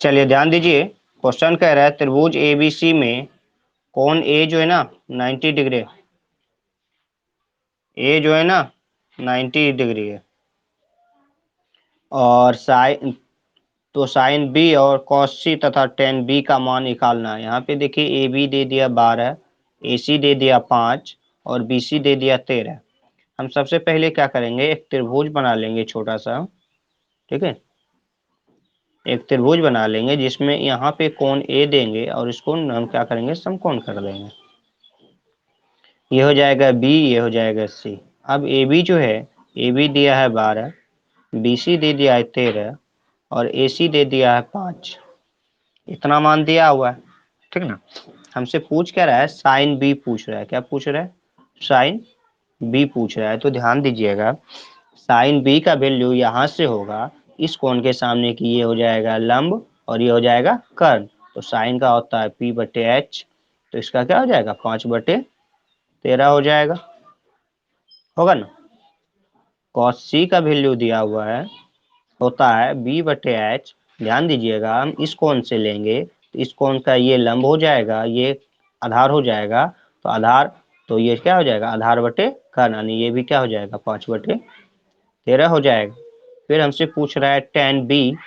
चलिए ध्यान दीजिए, क्वेश्चन कह रहा है त्रिभुज एबीसी में कोण ए जो है ना 90 डिग्री, ए जो है ना 90 डिग्री है, और साइन तो साइन बी और कॉस सी तथा टेन बी का मान निकालना है। यहाँ पे देखिए ए बी दे दिया 12, ए सी दे दिया 5 और बी सी दे दिया 13। हम सबसे पहले क्या करेंगे, एक त्रिभुज बना लेंगे छोटा सा, ठीक है। एक त्रिभुज बना लेंगे जिसमें यहाँ पे कोण ए देंगे और इसको हम क्या करेंगे, समकोण कर देंगे। ये हो जाएगा बी, ये हो जाएगा सी। अब ए बी जो है, ए बी दिया है 12, बी सी दे दिया है 13 और ए सी दे दिया है 5। इतना मान दिया हुआ है, ठीक ना। हमसे पूछ क्या रहा है, साइन बी पूछ रहा है। क्या पूछ रहा है, साइन बी पूछ रहा है। तो ध्यान दीजिएगा, साइन बी का वैल्यू यहाँ से होगा इस कोण के सामने की, ये हो जाएगा लंब और ये हो जाएगा कर्ण। तो साइन का होता है P बटे एच, तो इसका क्या हो जाएगा 5/13 हो जाएगा, होगा ना। कॉस सी का वैल्यू दिया हुआ है, होता है B बटे एच। ध्यान दीजिएगा, हम इस कोण से लेंगे तो इस कोण का ये लंब हो जाएगा, ये आधार हो जाएगा, तो आधार, तो ये क्या हो जाएगा आधार बटे कर्ण, यानी ये भी क्या हो जाएगा 5/13 हो जाएगा। फिर हमसे पूछ रहा है टेन बी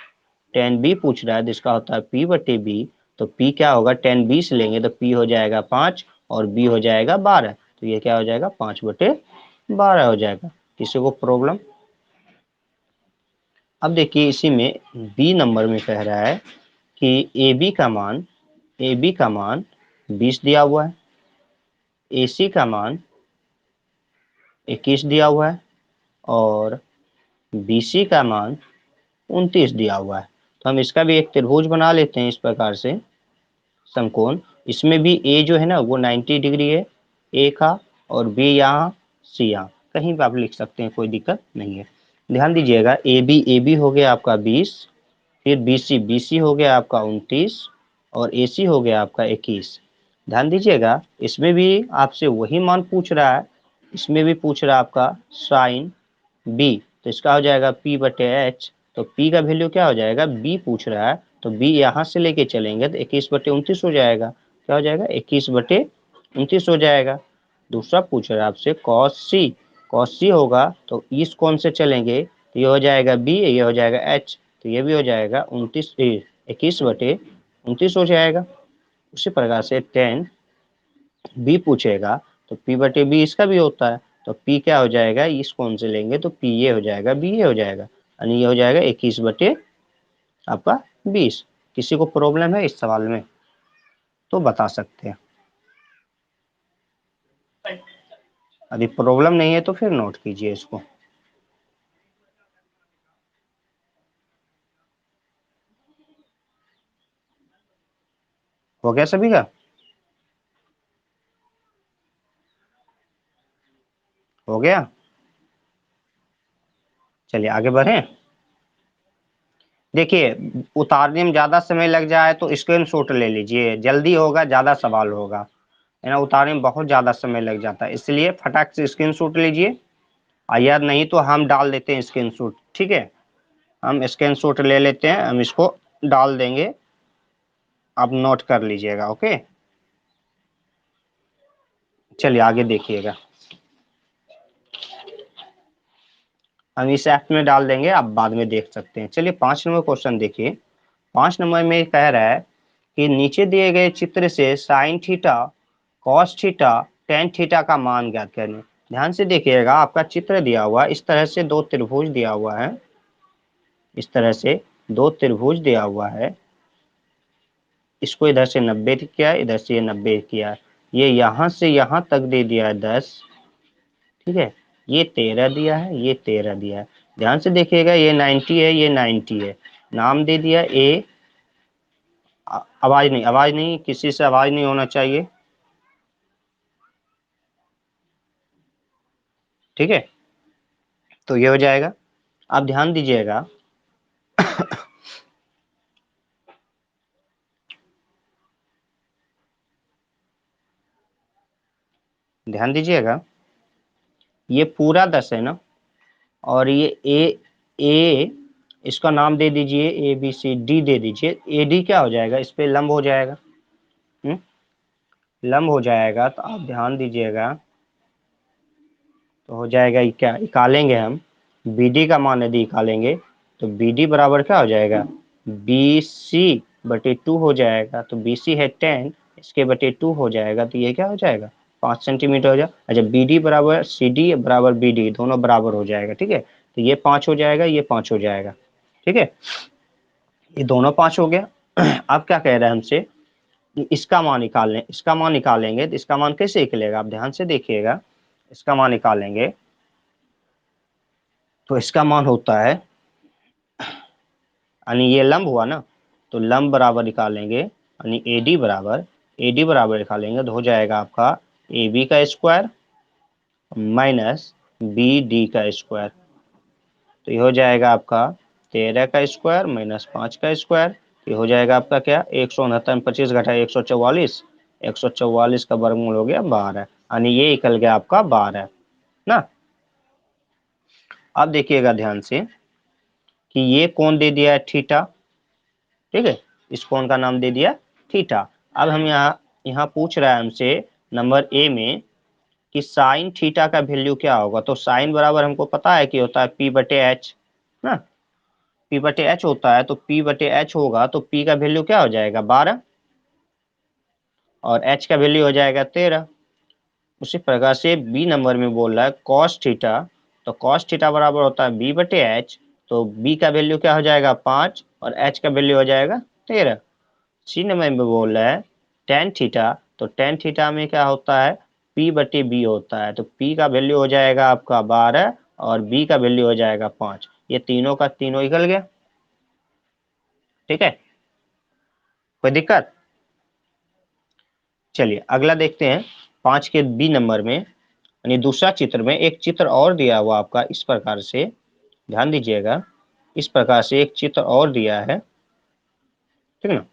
पूछ रहा है, जिसका होता है P बटे बी। तो P क्या होगा, टेन बी से लेंगे तो P हो जाएगा 5 और B हो जाएगा 12, तो ये क्या हो जाएगा 5/12 हो जाएगा। किसी को प्रॉब्लम। अब देखिए इसी में बी नंबर में कह रहा है कि ए बी का मान 20 दिया हुआ है, ए सी का मान 21 दिया हुआ है और बी सी का मान 29 दिया हुआ है। तो हम इसका भी एक त्रिभुज बना लेते हैं इस प्रकार से, समकोण। इसमें भी ए जो है ना वो 90 डिग्री है, ए का, और बी यहाँ, सी यहाँ, कहीं भी आप लिख सकते हैं, कोई दिक्कत नहीं है। ध्यान दीजिएगा, ए बी हो गया आपका 20, फिर बी सी हो गया आपका 29 और ए सी हो गया आपका 21। ध्यान दीजिएगा, इसमें भी आपसे वही मान पूछ रहा है, इसमें भी पूछ रहा है आपका साइन बी, तो इसका हो जाएगा P बटे एच। तो P का वैल्यू क्या हो जाएगा, B पूछ रहा है, तो B यहाँ से लेके चलेंगे तो 21/29 हो जाएगा। क्या हो जाएगा 21/29 हो जाएगा। दूसरा पूछ रहा है आपसे कॉस सी होगा, तो इस कोण से चलेंगे तो ये हो जाएगा B, ये हो जाएगा H, तो ये भी हो जाएगा 21/29 हो जाएगा। उसी प्रकार से टेन बी पूछेगा तो P/B इसका भी होता है, तो P क्या हो जाएगा, इस कोण से लेंगे तो P ये हो जाएगा, B ये हो जाएगा, यानी ये हो जाएगा 21/20। किसी को प्रॉब्लम है इस सवाल में तो बता सकते हैं, यदि प्रॉब्लम नहीं है तो फिर नोट कीजिए इसको। हो गया सभी का, हो गया। चलिए आगे बढ़े। देखिए, उतारने में ज्यादा समय लग जाए तो स्क्रीनशॉट ले लीजिए, जल्दी होगा, ज्यादा सवाल होगा, है ना। उतारने में बहुत ज्यादा समय लग जाता है, इसलिए फटाक से स्क्रीनशॉट लीजिए। याद नहीं तो हम डाल देते हैं स्क्रीनशॉट, ठीक है। हम स्क्रीनशॉट ले लेते हैं, हम इसको डाल देंगे, आप नोट कर लीजिएगा, ओके। चलिए आगे देखिएगा, हम इस ऐप में डाल देंगे, आप बाद में देख सकते हैं। चलिए 5 नंबर क्वेश्चन देखिए। 5 नंबर में कह रहा है कि नीचे दिए गए चित्र से sine theta, cos theta, tan theta का मान ज्ञात करें। ध्यान से देखिएगा, आपका चित्र दिया हुआ इस तरह से दो त्रिभुज दिया हुआ है, इस तरह से दो त्रिभुज दिया हुआ है। इसको इधर से 90 किया, इधर से ये 90 किया, ये यहाँ से यहाँ तक दे दिया है 10, ठीक है। ये 13 दिया है, ये 13 दिया है। ध्यान से देखिएगा, ये 90 है, ये 90 है। नाम दे दिया ए, आवाज नहीं, किसी से आवाज नहीं होना चाहिए, ठीक है। तो ये हो जाएगा। आप ध्यान दीजिएगा, ध्यान दीजिएगा, ये पूरा 10 है ना, और ये ए इसका नाम दे दीजिए ए बी सी डी दे दीजिए। ए डी क्या हो जाएगा, इस पे लंब हो जाएगा, लंब हो जाएगा। तो आप ध्यान दीजिएगा, तो हो जाएगा क्या, निकालेंगे हम बी डी का मान यदि निकालेंगे तो बी डी बराबर क्या हो जाएगा, बी सी बटे 2 हो जाएगा। तो बी सी है 10, इसके बटे 2 हो जाएगा, तो ये क्या हो जाएगा 5 सेंटीमीटर हो जाएगा। अच्छा, बी डी बराबर सी डी बराबर बी डी, दोनों बराबर हो जाएगा, ठीक है। तो ये 5 हो जाएगा, ये 5 हो जाएगा, ठीक है, ये दोनों 5 हो गया। अब क्या कह रहे हैं हमसे, इसका मान निकाल लें। इसका मान निकालेंगे तो इसका मान कैसे निकलेगा, आप ध्यान से देखिएगा। इसका मान निकालेंगे तो इसका मान होता है, यानी ये लंब हुआ ना, तो लंब बराबर निकालेंगे, यानी ए डी बराबर निकालेंगे तो हो जाएगा आपका ए बी का स्क्वायर माइनस बी डी का स्क्वायर। तो ये हो जाएगा आपका 13 का स्क्वायर माइनस 5 का स्क्वायर। ये हो जाएगा आपका क्या, 169 में 25 घटाए 144, 144 का वर्गमूल हो गया 12, यानी ये निकल गया आपका 12 ना। अब देखिएगा ध्यान से कि ये कोण दे दिया है थीटा, ठीक है, इस कोण का नाम दे दिया थीटा। अब हम यहाँ पूछ रहा है हमसे नंबर ए में कि साइन थीटा का वैल्यू क्या होगा। तो साइन बराबर हमको पता है कि होता है पी बटे एच ना, पी बटे एच होता है। तो पी बटे एच होगा तो पी का वैल्यू क्या हो जाएगा 12 और एच का वैल्यू हो जाएगा 13। उसी प्रकार से बी नंबर में बोल रहा है कॉस थीटा, तो कॉस थीटा बराबर होता है बी बटे एच। तो बी का वैल्यू क्या हो जाएगा 5 और एच का वैल्यू हो जाएगा 13। सी नंबर में बोल रहा है टेन थीटा, तो टेन थीटा में क्या होता है पी बटे बी होता है। तो पी का वैल्यू हो जाएगा आपका 12 और बी का वैल्यू हो जाएगा 5। ये तीनों का तीनों निकल गया, ठीक है, कोई दिक्कत। चलिए अगला देखते हैं 5 के बी नंबर में, यानी दूसरा चित्र में एक चित्र और दिया हुआ आपका इस प्रकार से, ध्यान दीजिएगा, इस प्रकार से एक चित्र और दिया है, ठीक ना।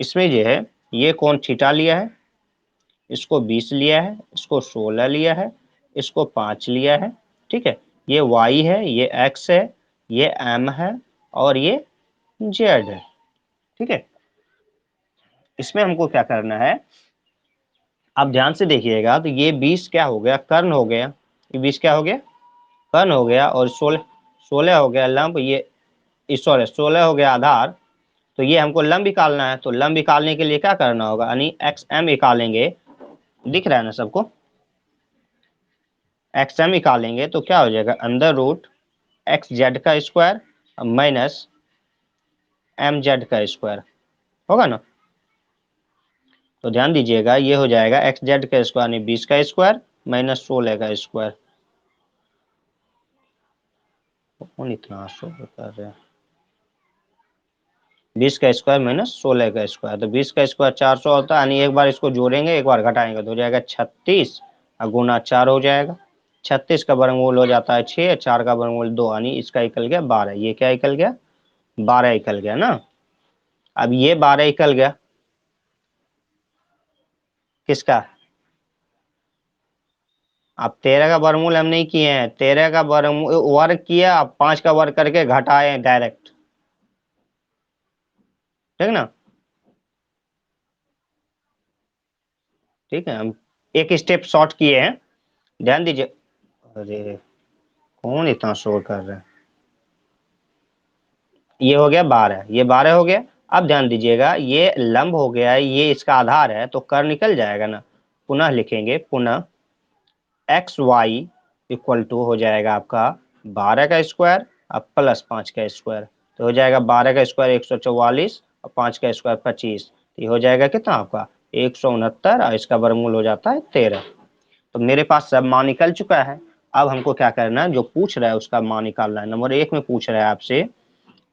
इसमें जो है ये कोण थीटा लिया है, इसको 20 लिया है, इसको 16 लिया है, इसको 5 लिया है, ठीक है। ये y है, ये x है, ये m है और ये z है, ठीक है। इसमें हमको क्या करना है, आप ध्यान से देखिएगा। तो ये 20 क्या हो गया, कर्ण हो गया, ये 20 क्या हो गया, कर्ण हो गया, और 16 16 हो गया लंब, ये सॉरी 16 हो गया आधार। तो ये हमको लंब निकालना है, तो लंब निकालने के लिए क्या करना होगा, यानी एक्स एम निकालेंगे, दिख रहा है ना सबको, एक्स एम निकालेंगे तो क्या हो जाएगा अंडर रूट एक्स जेड का स्क्वायर माइनस एम जेड का स्क्वायर होगा ना। तो ध्यान दीजिएगा ये हो जाएगा एक्स जेड का स्क्वायर यानी 20 का स्क्वायर माइनस 16 का स्क्वायर। कौन इतना सोल्व कर रहे हैं, 20 का स्क्वायर माइनस 16 का स्क्वायर। तो 20 का स्क्वायर 400 होता है, यानी एक बार इसको जोड़ेंगे एक बार घटाएंगे तो हो जाएगा 36 और गुना 4 हो जाएगा। 36 का वर्गमूल हो जाता है 6, 4 का वर्गमूल 2, यानी इसका निकल गया 12। ये क्या निकल गया 12 निकल गया ना। अब ये 12 निकल गया किसका, अब 13 का वर्गमूल हम नहीं किए हैं, 13 का वर्गमूल वर्ग किया, अब 5 का वर्ग करके घटाए डायरेक्ट, ठीक ना। ठीक है, हम एक स्टेप शॉर्ट किए हैं, ध्यान दीजिए। अरे कौन इतना शोर कर रहा है, ये हो गया 12, ये 12 हो गया। अब ध्यान दीजिएगा ये लंब हो गया, ये इसका आधार है तो कर निकल जाएगा ना। पुनः लिखेंगे, पुनः एक्स वाई इक्वल टू हो जाएगा आपका 12 का स्क्वायर अब प्लस 5 का स्क्वायर। तो हो जाएगा 12 का स्क्वायर 144 और 5 का स्क्वायर 25। तो ये हो जाएगा कितना आपका 169 और इसका वर्गमूल हो जाता है 13। तो मेरे पास सब मान निकल चुका है। अब हमको क्या करना है, जो पूछ रहा है उसका मान निकालना है। नंबर 1 में पूछ रहा है आपसे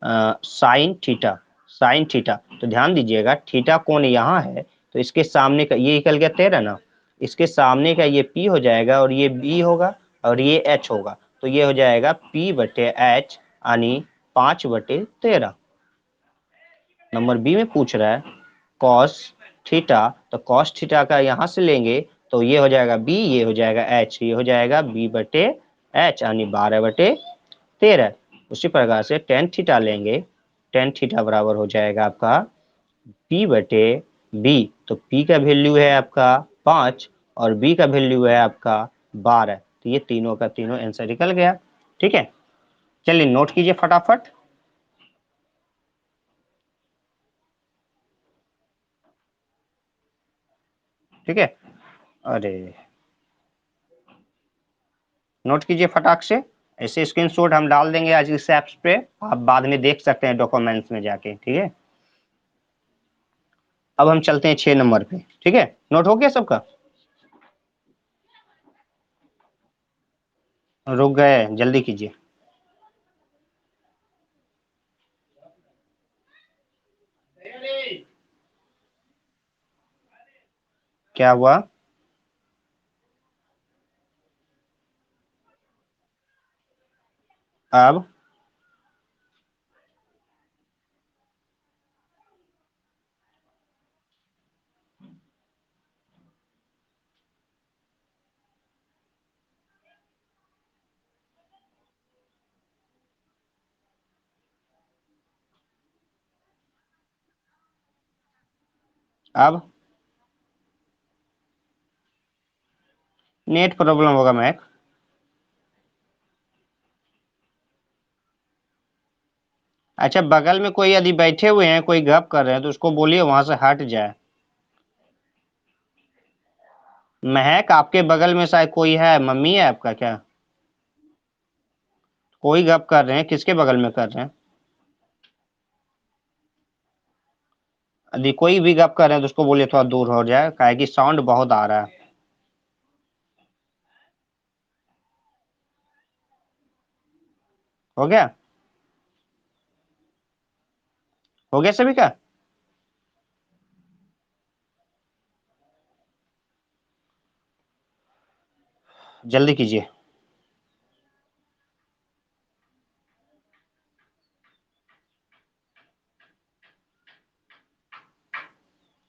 साइन थीटा, साइन थीटा। तो ध्यान दीजिएगा थीटा कोण यहाँ है, तो इसके सामने का ये निकल गया 13 ना, इसके सामने का ये P हो जाएगा और ये B होगा और ये H होगा। तो ये हो जाएगा P बटे H यानी 5 बटे 13। नंबर बी में पूछ रहा है कॉस थीटा, तो कॉस थीटा का यहाँ से लेंगे तो ये हो जाएगा B, ये हो जाएगा H, ये हो जाएगा B बटे H यानी 12 बटे 13। उसी प्रकार से टेन थीटा लेंगे, टेन थीटा बराबर हो जाएगा आपका P बटे B। तो P का वैल्यू है आपका 5 और B का वैल्यू है आपका 12। तो ये तीनों का तीनों आंसर निकल गया। ठीक है, चलिए नोट कीजिए फटाफट। ठीक है, अरे नोट कीजिए फटाक से। ऐसे स्क्रीनशॉट हम डाल देंगे आज इस ऐप्स पे, आप बाद में देख सकते हैं डॉक्यूमेंट्स में जाके। ठीक है, अब हम चलते हैं 6 नंबर पे। ठीक है, नोट हो गया सबका? रुक गए, जल्दी कीजिए। क्या हुआ? अब अब नेट प्रॉब्लम होगा मैक। अच्छा, बगल में कोई यदि बैठे हुए हैं, कोई गप कर रहे हैं, तो उसको बोलिए वहां से हट जाए। महक, आपके बगल में शायद कोई है, मम्मी है आपका क्या? कोई गप कर रहे हैं, किसके बगल में कर रहे हैं? यदि कोई भी गप कर रहे हैं तो उसको बोलिए थोड़ा दूर हो जाए, काहे कि साउंड बहुत आ रहा है। हो गया? हो गया सभी का? जल्दी कीजिए।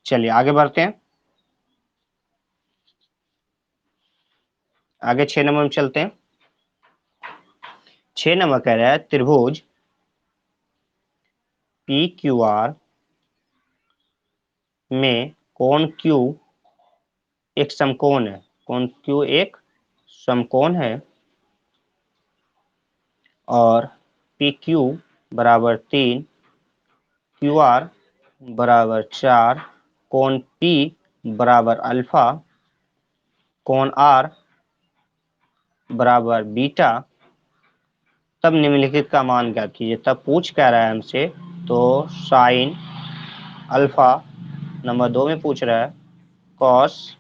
चलिए आगे बढ़ते हैं। आगे 6 नंबर में चलते हैं। 6 नंबर कह रहा है त्रिभुज पी क्यू आर में कोण क्यू एक समकोण है। कोण क्यू एक समकोण है और पी क्यू बराबर 3, क्यू आर बराबर 4, कोण पी बराबर अल्फा, कोण आर बराबर बीटा, तब निम्नलिखित का मान ज्ञात कीजिए। तब पूछ क्या रहा है हमसे, तो साइन अल्फा नंबर 2 में पूछ रहा है, कॉस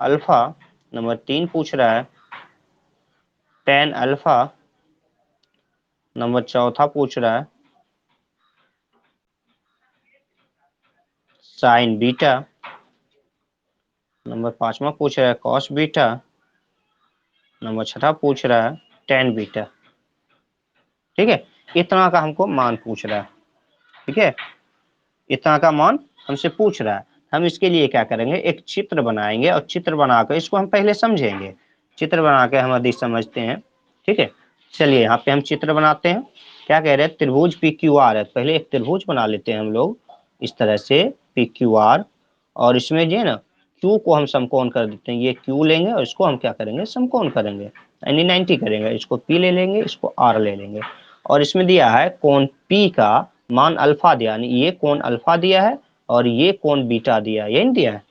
अल्फा नंबर 3 पूछ रहा है, टेन अल्फा नंबर चौथा पूछ रहा है, साइन बीटा नंबर 5वां पूछ रहा है, कॉस बीटा नंबर 6 पूछ रहा है, टेन बीटा। ठीक है, इतना का हमको मान पूछ रहा है। ठीक है, इतना का मान हमसे पूछ रहा है। हम इसके लिए क्या करेंगे, एक चित्र बनाएंगे और चित्र बनाकर इसको हम पहले समझेंगे। चित्र बना के हम अधिक समझते हैं। ठीक है, चलिए यहाँ पे हम चित्र बनाते हैं। क्या कह रहे हैं, त्रिभुज पी क्यू आर है। पहले एक त्रिभुज बना लेते हैं हम लोग इस तरह से, पी क्यू आर। और इसमें जो है ना, क्यू को हम समकोण कर देते हैं। ये क्यू लेंगे और इसको हम क्या करेंगे, समकोण करेंगे, यानी 90 करेंगे। इसको पी ले लेंगे, इसको आर ले लेंगे। और इसमें दिया है कोण पी का मान अल्फा दिया, यानी ये कोण अल्फा दिया है और ये कोण बीटा दिया है, यही दिया है।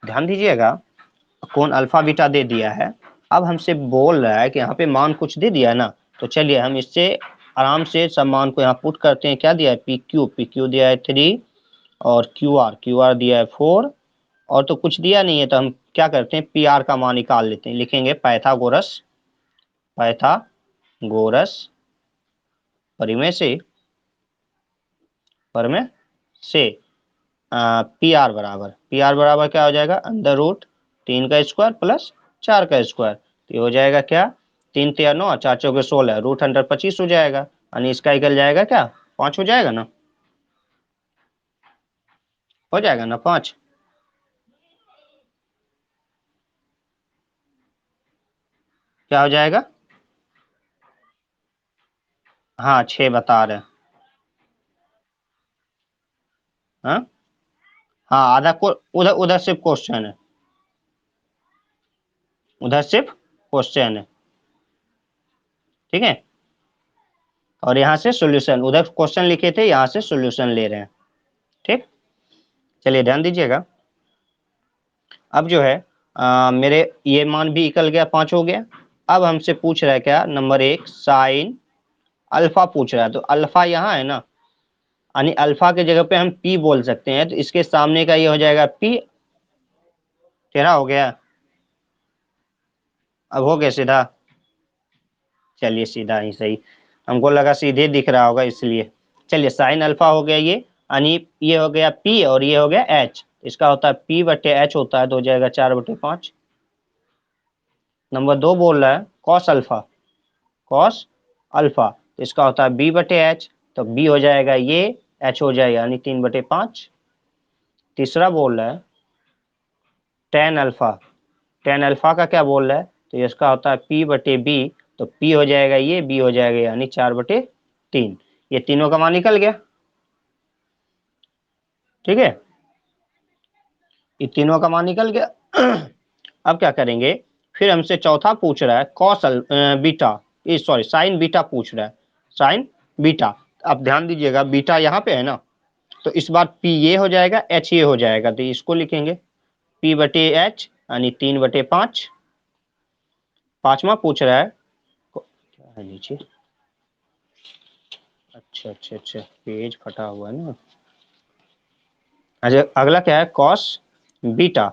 ध्यान दीजिएगा, कोण अल्फा बीटा दे दिया है। अब हमसे बोल रहा है कि यहाँ पे मान कुछ दे दिया है ना, तो चलिए हम इससे आराम से सब मान को यहाँ पुट करते हैं। क्या दिया है, पी क्यू दिया है 3 और क्यू आर दिया है 4, और तो कुछ दिया नहीं है। तो हम क्या करते हैं, पी आर का मान निकाल लेते हैं। लिखेंगे पाइथागोरस, पाइथागोरस परिमेय से, परिमेय से पी आर बराबर क्या हो जाएगा, अंडर रूट 3 का स्क्वायर प्लस 4 का स्क्वायर। तो ये हो जाएगा क्या, 3 तिया 9, 4 चौके 16, रूट अंडर 25 हो जाएगा, यानी इसका निकल जाएगा क्या, 5 हो जाएगा ना, हो जाएगा ना 5। क्या हो जाएगा, हाँ 6 बता रहे हैं। हाँ हाँ आधा को उधर उधर सिर्फ क्वेश्चन है, उधर सिर्फ क्वेश्चन है। ठीक है, और यहाँ से सॉल्यूशन, उधर क्वेश्चन लिखे थे, यहाँ से सॉल्यूशन ले रहे हैं। ठीक, चलिए ध्यान दीजिएगा। अब जो है मेरे ये मान भी निकल गया, 5 हो गया। अब हमसे पूछ रहा है क्या, नंबर 1 साइन अल्फा पूछ रहा है, तो अल्फा यहाँ है ना, यानी अल्फा के जगह पे हम पी बोल सकते हैं, तो इसके सामने का ये हो जाएगा पी। तेरह हो गया, अब हो गया सीधा। चलिए सीधा ही सही, हमको लगा सीधे दिख रहा होगा इसलिए। चलिए साइन अल्फा हो गया ये, यानी ये हो गया पी और ये हो गया एच, इसका होता है पी बटे एच होता है, तो हो जाएगा 4/5। नंबर 2 बोल रहा है कॉस अल्फा, कॉस अल्फा, तो इसका होता है बी बटे एच, तो बी हो जाएगा ये, एच हो जाएगा यानी 3/5। तीसरा बोल रहा है टेन अल्फा, टेन अल्फा का क्या बोल रहा है, तो इसका होता है पी बटे बी, तो पी हो जाएगा ये, बी हो जाएगा यानी 4/3। ये तीनों का मान निकल गया। ठीक है, ये तीनों का मान निकल गया। अब क्या करेंगे, फिर हमसे चौथा पूछ रहा है कॉस बीटा, ये सॉरी साइन बीटा पूछ रहा है, साइन बीटा। अब ध्यान दीजिएगा बीटा यहाँ पे है ना, तो इस बार पी ये हो जाएगा, एच ये हो जाएगा, तो इसको लिखेंगे पी बटे एच यानी 3/5। पांचवा पूछ रहा है क्या है नीचे, अच्छा अच्छा अच्छा पेज फटा हुआ है ना। अच्छा अगला क्या है कॉस बीटा,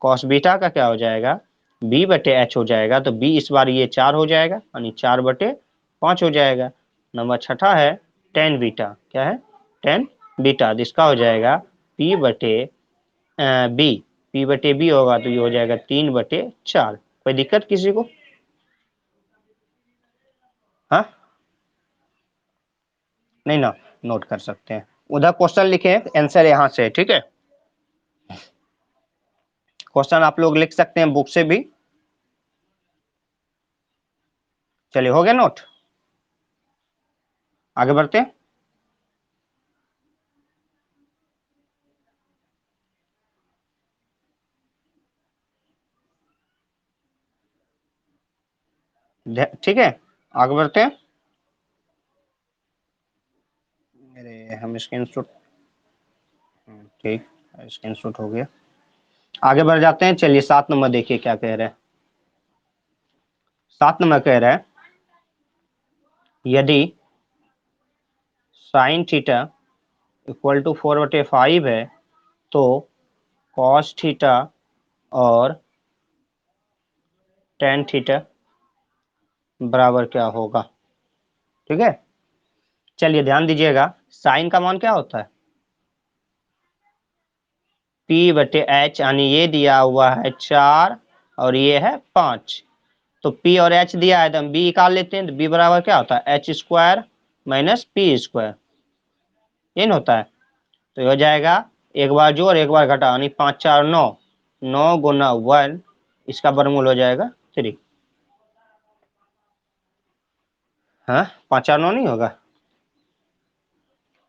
कॉस बीटा का क्या हो जाएगा, बी बटे एच हो जाएगा, तो बी इस बार ये 4 हो जाएगा यानी 4/5 हो जाएगा। नंबर छठा है टेन बीटा, क्या है टेन बीटा, जिसका हो जाएगा पी बटे बी, पी बटे बी होगा तो ये हो जाएगा 3/4। कोई दिक्कत किसी को? हाँ नहीं ना, नोट कर सकते हैं, उधर क्वेश्चन लिखे हैं, आंसर यहाँ से है। ठीक है, क्वेश्चन आप लोग लिख सकते हैं बुक से भी। चलिए हो गया नोट, आगे बढ़ते हैं। ठीक है, आगे बढ़ते हैं। मेरे हम स्क्रीन शॉट, ठीक, स्क्रीन शॉट हो गया। आगे बढ़ जाते हैं, चलिए 7 नंबर देखिए क्या कह रहे हैं। 7 नंबर कह रहा है यदि साइन थीटा इक्वल टू 4/5 है, तो कॉस थीटा और टेन थीटा बराबर क्या होगा। ठीक है, चलिए ध्यान दीजिएगा, साइन का मान क्या होता है, पी बटे एच, यानी ये दिया हुआ है 4 और ये है 5, तो पी और एच दिया है तो हम बी निकाल लेते हैं, तो बी बराबर क्या होता है H square minus P square, ये न होता है। तो ये हो जाएगा एक बार जोड़ एक बार घटा, यानी 5 4 9, 9 × 1, इसका वर्गमूल हो जाएगा 3। हाँ 5 4 9 नहीं होगा।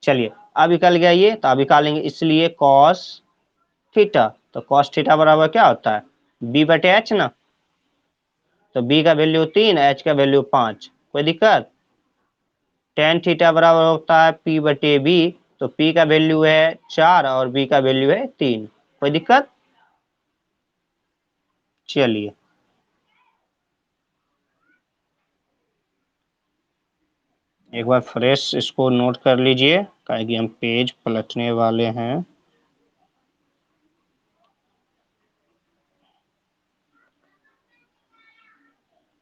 चलिए अब निकल गया ये, तो अब निकालेंगे, इसलिए कॉस थीटा, तो कॉस थीटा बराबर क्या होता है बी बटे एच ना, तो बी का वैल्यू 3, एच का वैल्यू 5, कोई दिक्कत। टेन थीटा बराबर होता है पी बटे बी, तो पी का वैल्यू है 4 और बी का वैल्यू है 3, कोई दिक्कत। चलिए एक बार फ्रेश इसको नोट कर लीजिए, कि हम पेज पलटने वाले हैं।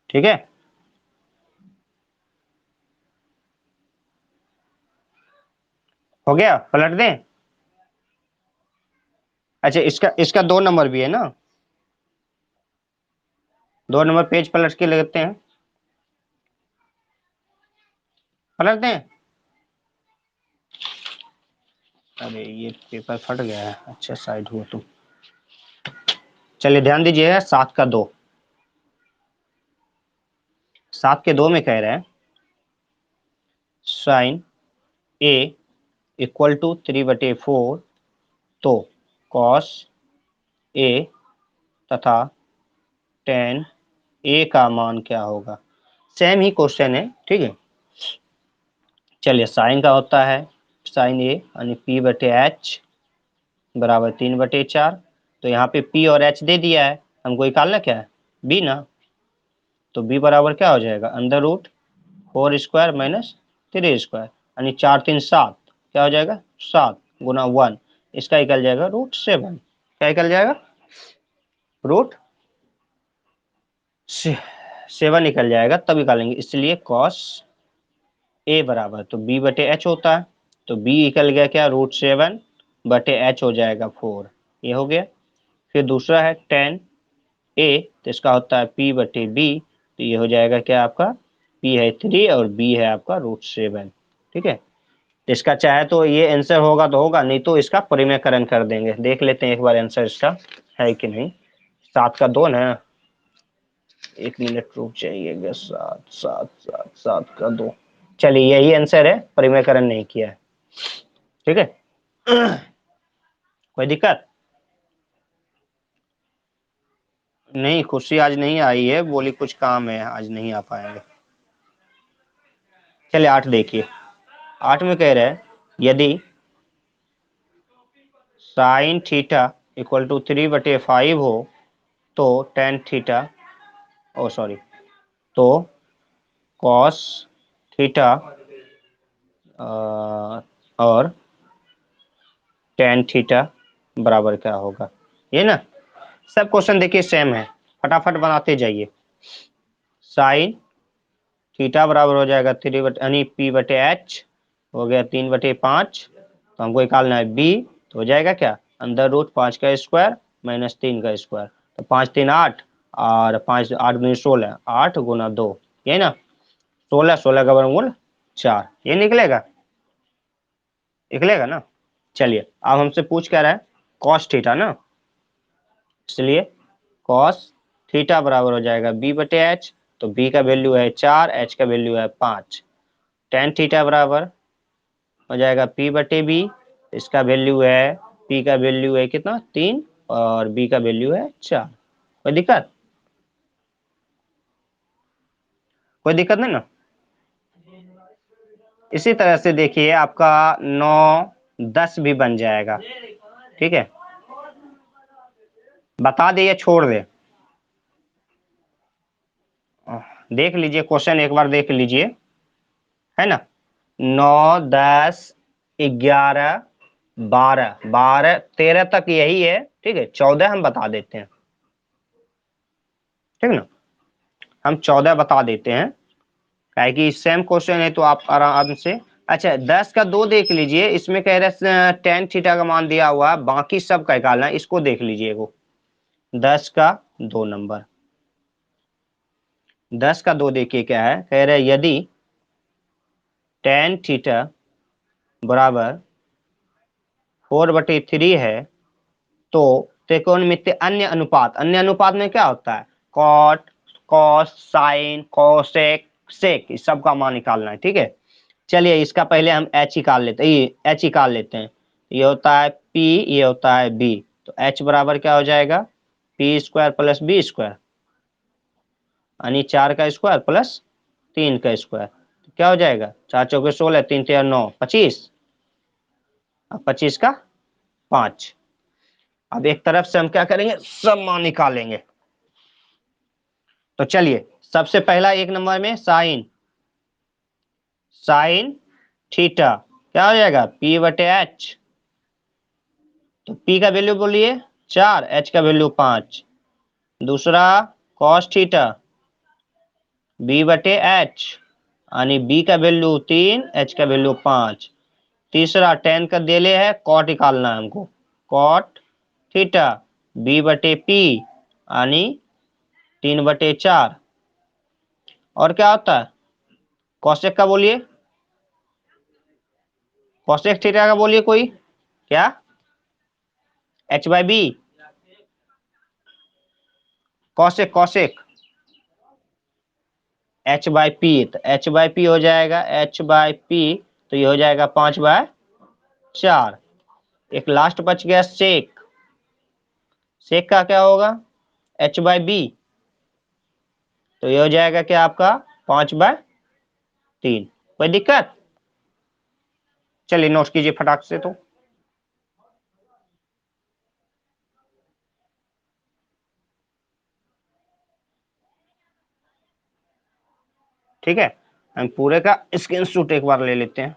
ठीक है, हो गया, पलट दें। अच्छा इसका इसका 2 नंबर भी है ना, 2 नंबर पेज पलट के लेते हैं, पलट दें। अरे ये पेपर फट गया है, अच्छा साइड हुआ तो। चलिए ध्यान दीजिए, 7 का 2, 7 के 2 में कह रहे हैं साइन ए इक्वल टू 3/4, तो कॉस ए तथा टेन ए का मान क्या होगा। सेम ही क्वेश्चन है, ठीक है। चलिए, साइन का होता है साइन ए यानी P/H बराबर 3/4। तो यहाँ पे P और H दे दिया है, हमको निकालना क्या है, B ना। तो B बराबर क्या हो जाएगा, √4² माइनस 3² यानी 4×3=7, क्या हो जाएगा 7 गुना 1, इसका निकल जाएगा √7। क्या निकल जाएगा, √7 निकल जाएगा, तब निकालेंगे। इसलिए कॉस ए बराबर, तो B/H होता है, तो B निकल गया क्या, √7/H हो जाएगा 4, ये हो गया। फिर दूसरा है टेन ए, तो इसका होता है P/B, तो ये हो जाएगा क्या आपका, P है 3 और B है आपका √7, ठीक है। तो इसका चाहे तो ये आंसर होगा तो होगा, नहीं तो इसका परिमेयकरण कर देंगे। देख लेते हैं एक बार आंसर इसका है कि नहीं। 7 का 2 ना, 1 मिनट रुक जाइएगा, 7 का 2। चलिए, यही आंसर है, परिमेयकरण नहीं किया है, ठीक है। कोई दिक्कत नहीं। खुशी आज नहीं आई है, बोली कुछ काम है, आज नहीं आ पाएंगे। चलिए 8 देखिए। 8 में कह रहे हैं यदि साइन थीटा इक्वल टू 3/5 हो तो टेन थीटा, ओ सॉरी, तो कॉस थीटा और टेन थीटा बराबर क्या होगा। ये ना, सब क्वेश्चन देखिए सेम है, फटाफट बनाते जाइए। साइन थीटा बराबर हो जाएगा 3 यानी P/H हो गया 3/5, तो हमको निकालना है B, तो हो जाएगा क्या, √5² माइनस 3², तो 5×3=8 और 5×8=16, 8 गुना 2, ये ना 16, 16 का वर्गमूल 4, ये निकलेगा, निकलेगा ना। चलिए, अब हमसे पूछ क्या रहा है, कॉस थीटा ना, इसलिए कॉस थीटा बराबर हो जाएगा B/H, तो B का वैल्यू है 4, H का वैल्यू है 5। टेन थीटा बराबर हो जाएगा P/B, इसका वैल्यू है, P का वैल्यू है कितना 3 और B का वैल्यू है 4। कोई दिक्कत, कोई दिक्कत नहीं ना। इसी तरह से देखिए आपका 9, 10 भी बन जाएगा, ठीक है। बता दे या छोड़ दे, देख लीजिए क्वेश्चन एक बार देख लीजिए, है ना। 9, 10, 11, 12, 12, 13 तक यही है, ठीक है। 14 हम बता देते हैं, ठीक ना, हम 14 बता देते हैं, काहे कि सेम क्वेश्चन है तो आप आराम से। अच्छा, 10 का 2 देख लीजिए, इसमें कह रहे टेन थीटा का मान दिया हुआ है, बाकी सब का निकालना है, इसको देख लीजिए। 10 का 2 नंबर, 10 का 2 देखिए क्या है, कह रहे यदि टेन थीटा बराबर 4/3 है तो त्रिकोणमितीय अन्य अनुपात, अन्य अनुपात में क्या होता है, कॉट, कॉस, साइन, कोसेक, सेक, इस सब का मान निकालना है, ठीक है। चलिए, इसका पहले हम एच निकाल लेते हैं, ये एच निकाल लेते हैं। ये होता है P, ये होता है B, तो H बराबर क्या हो जाएगा, P² प्लस B² यानी 4 का स्क्वायर प्लस 3 का स्क्वायर, तो क्या हो जाएगा, 4 चौके 16, 3 तिया 9, 25, अब 25 का 5। अब एक तरफ से हम क्या करेंगे, सब मान निकालेंगे। तो चलिए, सबसे पहला 1 नंबर में साइन, साइन थीटा क्या हो जाएगा, P/H, तो P का वैल्यू बोलिए 4, H का वैल्यू 5। दूसरा कॉस थीटा B/H यानी B का वैल्यू 3, H का वैल्यू 5। तीसरा टेन का देले है, कॉट निकालना है हमको, कॉट थीटा B/P यानी 3/4। और क्या होता है, कॉसेक का बोलिए, कॉसेक थीटा का बोलिए कोई, क्या, H/B, कॉसेक, कॉसेक h/p, तो h/p हो जाएगा h/p, तो ये हो जाएगा 5/4। एक लास्ट बच गया सेक, सेक का क्या होगा h/b, तो ये हो जाएगा क्या आपका 5/3। कोई दिक्कत? चलिए नोट कीजिए फटाक से। तो ठीक है, हम पूरे का स्क्रीनशॉट एक बार ले लेते हैं।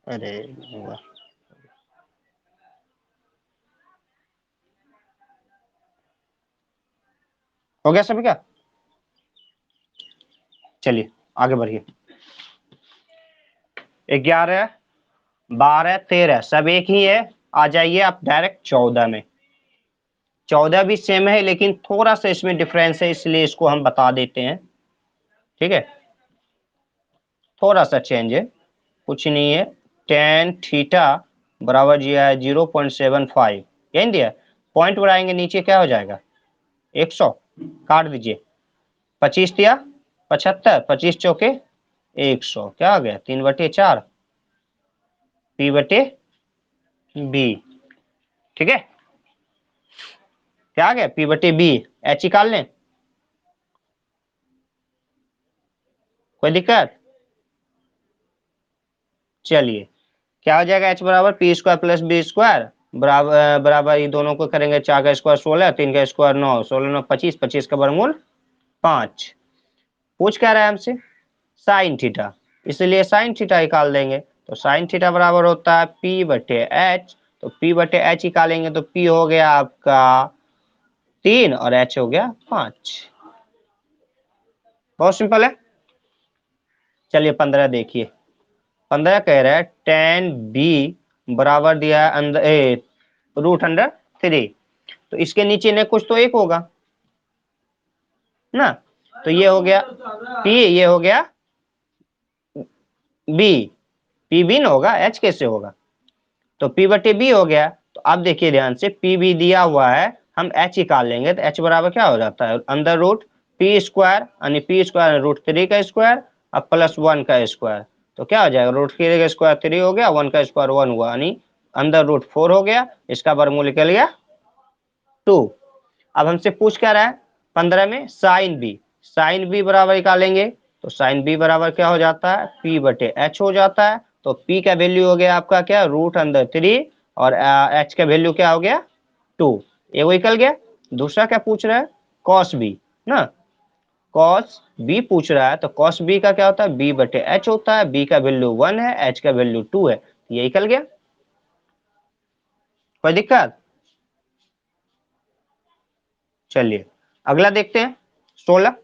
अरे हो गया सभी का? चलिए आगे बढ़िए। 11, 12, 13 सब एक ही है। आ जाइए आप डायरेक्ट 14 में। 14 भी सेम है, लेकिन थोड़ा सा इसमें डिफरेंस है, इसलिए इसको हम बता देते हैं। ठीक है, थोड़ा सा चेंज है, कुछ नहीं है। टेन थीटा बराबर जी है 0.75, यही दिया। पॉइंट बढ़ाएंगे नीचे क्या हो जाएगा 100, काट दीजिए। 25 दिया 75, 25 चौके 100, क्या हो गया 3/4 p/b। ठीक है, क्या आ गया p/b। एच निकाल लें, कोई दिक्कत? चलिए क्या हो जाएगा h बराबर p² प्लस b² बराबर बराबर, ये दोनों को करेंगे 4 का स्क्वायर 16, 3 का स्क्वायर 9, 16 9 25, 25 का वर्गमूल 5। पूछ क्या रहा है हमसे साइन थीटा, इसलिए साइन थीटा निकाल देंगे। तो साइन थीटा बराबर होता है p/h, तो p/h निकालेंगे तो p हो गया आपका 3 और h हो गया 5। बहुत सिंपल है। चलिए 15 देखिए। 15 कह रहा है टेन बी बराबर दिया है अंदर √3, तो इसके नीचे ने कुछ तो एक होगा ना, तो ये हो गया p, ये हो गया b, p b ना होगा, h कैसे होगा? तो p/b हो गया। तो अब देखिए ध्यान से, p भी दिया हुआ है, हम h निकाल लेंगे तो h बराबर क्या हो जाता है अंदर रूट p² यानी p² √3 का स्क्वायर अब प्लस 1 का स्क्वायर, तो क्या हो जाएगा √3 का स्क्वायर 3 हो गया, 1 का स्क्वायर 1 हुआ, यानी अंदर √4 हो गया, इसका वर्गमूल निकल गया 2। अब हमसे पूछ क्या रहा है 15 में साइन बी, साइन बी बराबर निकालेंगे तो साइन बी बराबर क्या हो जाता है p/h हो जाता है। तो p का वैल्यू हो गया आपका क्या √3 और h का वैल्यू क्या हो गया 2, ये वो निकल गया। दूसरा क्या पूछ रहा है कॉस बी ना, कॉस बी पूछ रहा है, तो कॉस बी का क्या होता है b/h होता है, b का वैल्यू 1 है, h का वैल्यू 2 है, ये निकल गया। कोई दिक्कत? चलिए अगला देखते हैं। 16,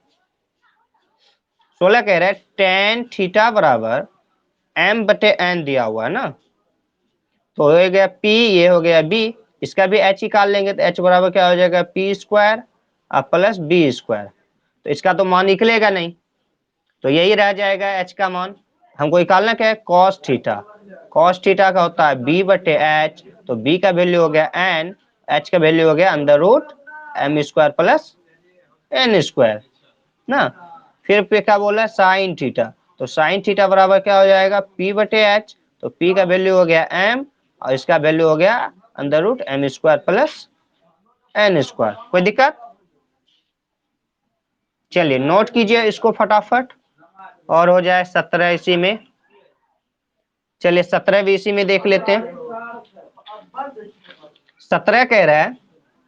16 कह रहा है टेन थीटा बराबर m/n दिया हुआ है ना, तो हो गया p, ये हो गया b, इसका भी h निकाल लेंगे तो h बराबर क्या हो जाएगा p² प्लस b², तो इसका तो मान निकलेगा नहीं, तो यही रह जाएगा h का मान। हमको निकालना क्या है cos थीटा, cos थीटा का होता है b/h, तो b का वैल्यू हो गया n, h का वैल्यू हो गया अंदर रूट m² प्लस n² ना। फिर पे क्या बोला साइन थीटा, तो साइन थीटा बराबर क्या हो जाएगा p/h, तो p का वैल्यू हो गया m और इसका वैल्यू हो गया अंदर रूट m² प्लस n²। कोई दिक्कत? चलिए नोट कीजिए इसको फटाफट और हो जाए 17 इसी में। चलिए 17 भी इसी में देख लेते हैं। 17 कह रहा है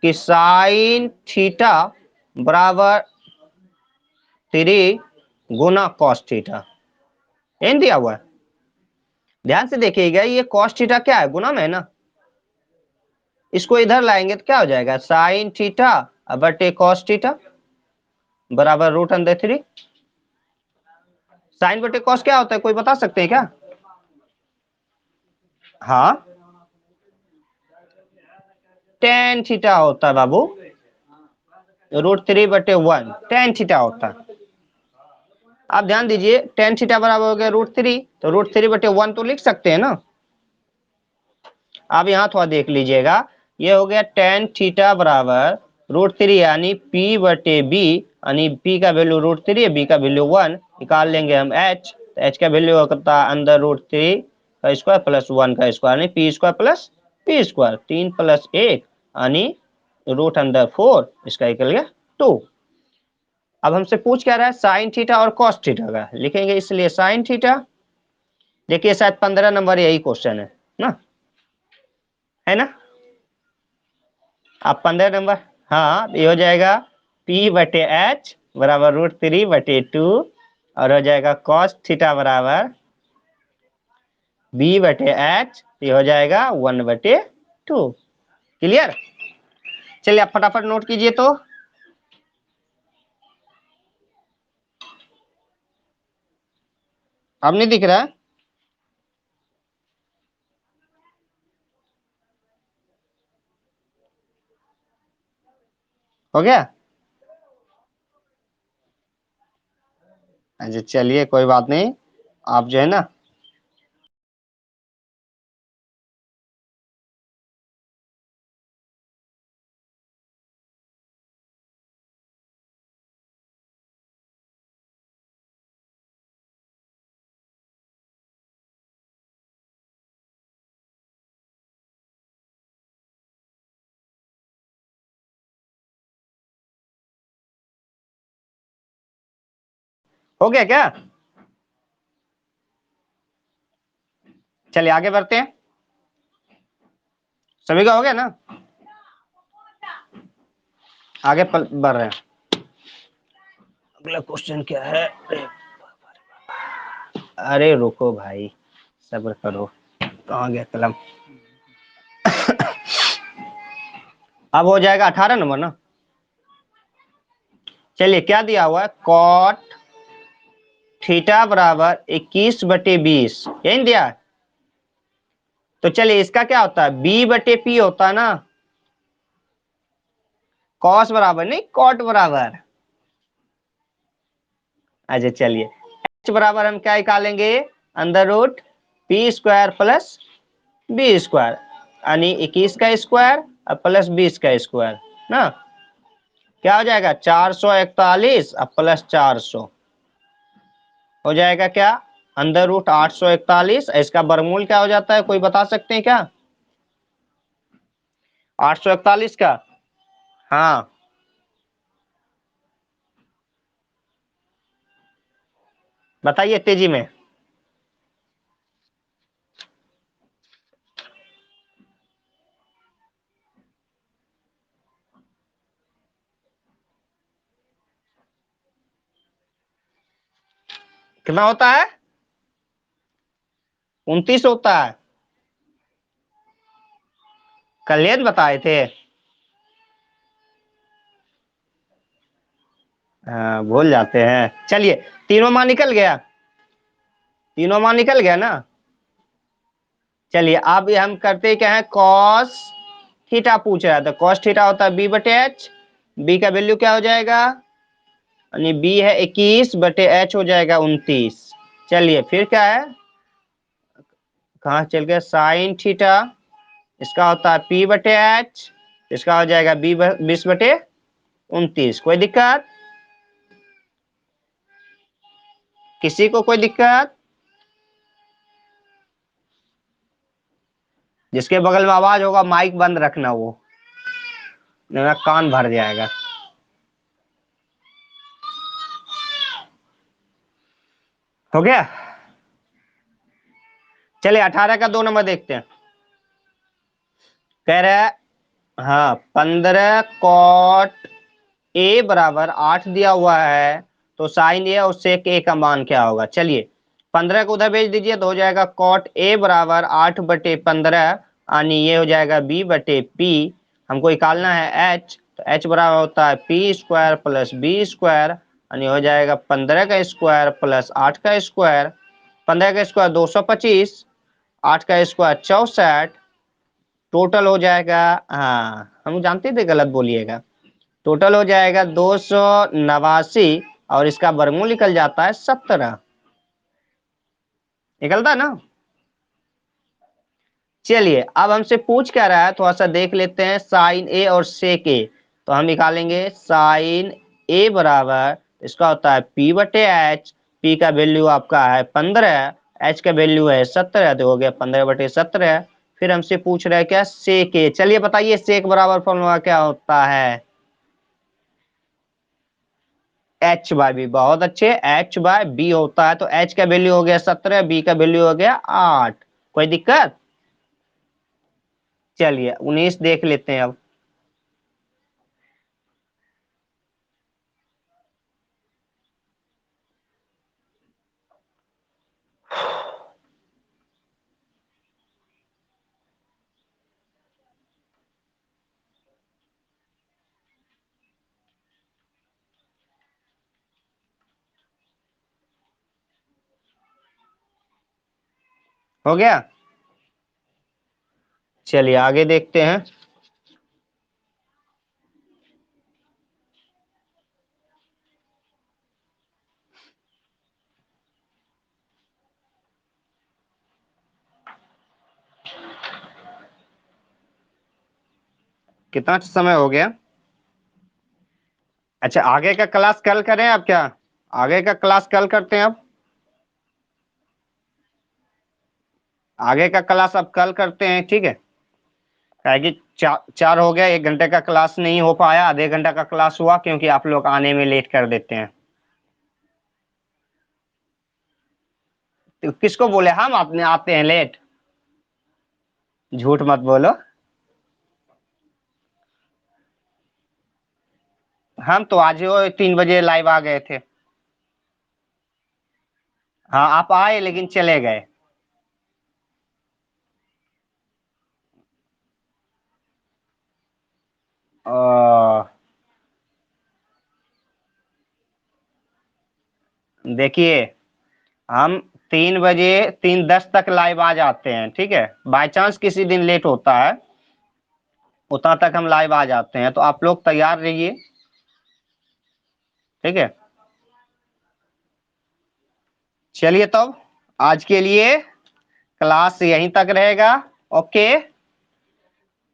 कि साइन थीटा बराबर 3 × cos थीटा, इन दिया हुआ है। ध्यान से देखिएगा, ये cos थीटा क्या है गुना में है ना, इसको इधर लाएंगे तो क्या हो जाएगा साइन थीटा बटे cos थीटा बराबर √3। साइन बटे cos क्या होता है कोई बता सकते हैं क्या? हाँ टेन थीटा होता है बाबू, √3/1 टेन थीटा होता है। आप ध्यान दीजिए टेन थीटा बराबर हो गया √3, तो √3/1 तो लिख सकते हैं ना। आप यहाँ थोड़ा देख लीजिएगा, ये हो गया टेन थीटा बराबर √3 यानी P/B, यानी P का वैल्यू √3 है, B का वैल्यू 1, निकाल लेंगे हम H, तो H का वैल्यू होता है अंदर √3 का स्क्वायर प्लस 1 का स्क्वायर, यानी P square plus P square, 3 + 1 यानी रूट अंदर 4, इसका इक्वल गया 2। अब हमसे पूछ क्या रहा है, साइन थीटा और कॉस थीटा का लिखेंगे, इसलिए साइन थीटा, देखिए शायद 15 नंबर यही क्वेश्चन है ना, है ना। अब 15 नंबर, हाँ ये हो जाएगा P/H बराबर √3/2, और हो जाएगा कॉस थीटा बराबर B/H, ये हो जाएगा 1/2। क्लियर। चलिए आप फटाफट नोट कीजिए तो। अब नहीं दिख रहा है, हो गया। अच्छा चलिए कोई बात नहीं, आप जो है ना, हो गया क्या। चलिए आगे बढ़ते हैं, सभी का हो गया ना, आगे बढ़ रहे हैं। अगला क्वेश्चन क्या है, अरे रुको भाई, सब्र करो, कहाँ गया कलम। अब हो जाएगा 18 नंबर ना। चलिए क्या दिया हुआ है, कॉट थीटा बराबर 21/20, यही दिया है। तो चलिए इसका क्या होता है, B/P होता है ना, कॉस बराबर नहीं कॉट बराबर। अच्छा चलिए H बराबर हम क्या निकालेंगे, under root P² plus B² यानी 21 का स्क्वायर और प्लस 20 का स्क्वायर ना, क्या हो जाएगा 441 और प्लस 400 हो जाएगा क्या, अंडर रूट 841। इसका वर्गमूल क्या हो जाता है, कोई बता सकते हैं क्या 841 का। हाँ बताइए तेजी में। कितना होता है, 29 होता है, कल बताए थे। हाँ भूल जाते हैं। चलिए तीनों मान निकल गया, तीनों मान निकल गया ना। चलिए अब हम करते क्या है, कॉस थीटा पूछ रहा था, कॉस थीटा होता है B/H, B का वैल्यू क्या हो जाएगा, यानी B है 21/H हो जाएगा 29। चलिए फिर क्या है, कहाँ चल गया, साइन थीटा, इसका होता है P/H, इसका हो जाएगा 20/29। कोई दिक्कत, किसी को कोई दिक्कत, जिसके बगल में आवाज होगा माइक बंद रखना, वो मेरा कान भर जाएगा। हो गया। चलिए 18 का 2 नंबर देखते हैं, कह रहा है हाँ 15 कॉट ए बराबर 8 दिया हुआ है, तो साइन ए और सेक ए का मान क्या होगा। चलिए 15 को उधर भेज दीजिए, तो हो जाएगा कॉट ए बराबर 8/15, यानी ये हो जाएगा B/P। हमको निकालना है H, तो H बराबर होता है P² प्लस B² यानी हो जाएगा 15 का स्क्वायर प्लस 8 का स्क्वायर, 15 का स्क्वायर 225, 8 का स्क्वायर 64, टोटल हो जाएगा, हाँ हम जानते थे गलत बोलिएगा, टोटल हो जाएगा 289 और इसका वर्गमूल निकल जाता है 17, निकलता ना। चलिए अब हमसे पूछ क्या रहा है, थोड़ा सा देख लेते हैं। साइन ए और सेक ए, तो हम निकालेंगे साइन ए बराबर, इसका होता है पी बटे एच। पी का वैल्यू आपका है 15, एच का वैल्यू है 17, तो हो गया 15/17। फिर हमसे पूछ रहा है क्या, सेक ए। चलिए बताइए सेक बराबर फॉर्मूला क्या होता है, एच बाय बी। बहुत अच्छे, एच बाय बी होता है। तो एच का वैल्यू हो गया 17, बी का वैल्यू हो गया 8। कोई दिक्कत? चलिए 19 देख लेते हैं अब। हो गया। चलिए आगे देखते हैं। कितना समय हो गया? अच्छा आगे का क्लास कल करें अब क्या? आगे का क्लास कल करते हैं अब। आगे का क्लास अब कल करते हैं, ठीक है। क्या कि चार हो गया, 1 घंटे का क्लास नहीं हो पाया, आधे घंटा का क्लास हुआ क्योंकि आप लोग आने में लेट कर देते हैं। तो किसको बोले हम अपने आते हैं लेट? झूठ मत बोलो। हम तो आज वो 3 बजे लाइव आ गए थे। हाँ आप आए लेकिन चले गए। देखिए हम 3 बजे 3:10 तक लाइव आ जाते हैं, ठीक है। बाय चांस किसी दिन लेट होता है, उतना तक हम लाइव आ जाते हैं, तो आप लोग तैयार रहिए, ठीक है। चलिए तब आज के लिए क्लास यहीं तक रहेगा। Okay,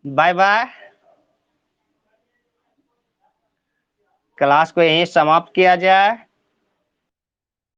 bye bye. क्लास को यहीं समाप्त किया जाए।